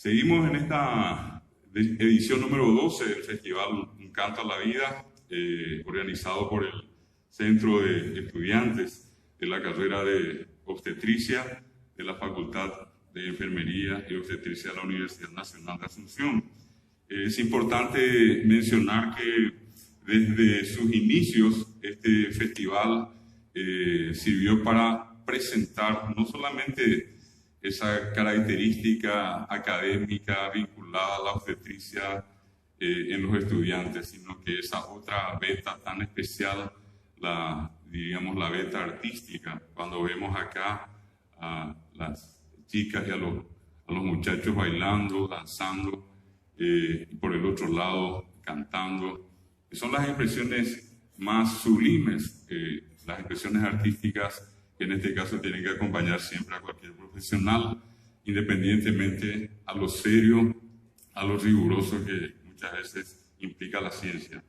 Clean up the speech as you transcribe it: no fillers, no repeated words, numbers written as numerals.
Seguimos en esta edición número 12 del Festival Un Canto a la Vida, organizado por el Centro de Estudiantes de la carrera de Obstetricia de la Facultad de Enfermería y Obstetricia de la Universidad Nacional de Asunción. Es importante mencionar que desde sus inicios este festival sirvió para presentar no solamente esa característica académica vinculada a la obstetricia en los estudiantes, sino que esa otra beta tan especial, diríamos la beta artística, cuando vemos acá a las chicas y a los muchachos bailando, danzando, y por el otro lado cantando, son las expresiones más sublimes, las expresiones artísticas que en este caso tienen que acompañar siempre a cualquier profesional, independientemente a lo serio, a lo riguroso que muchas veces implica la ciencia.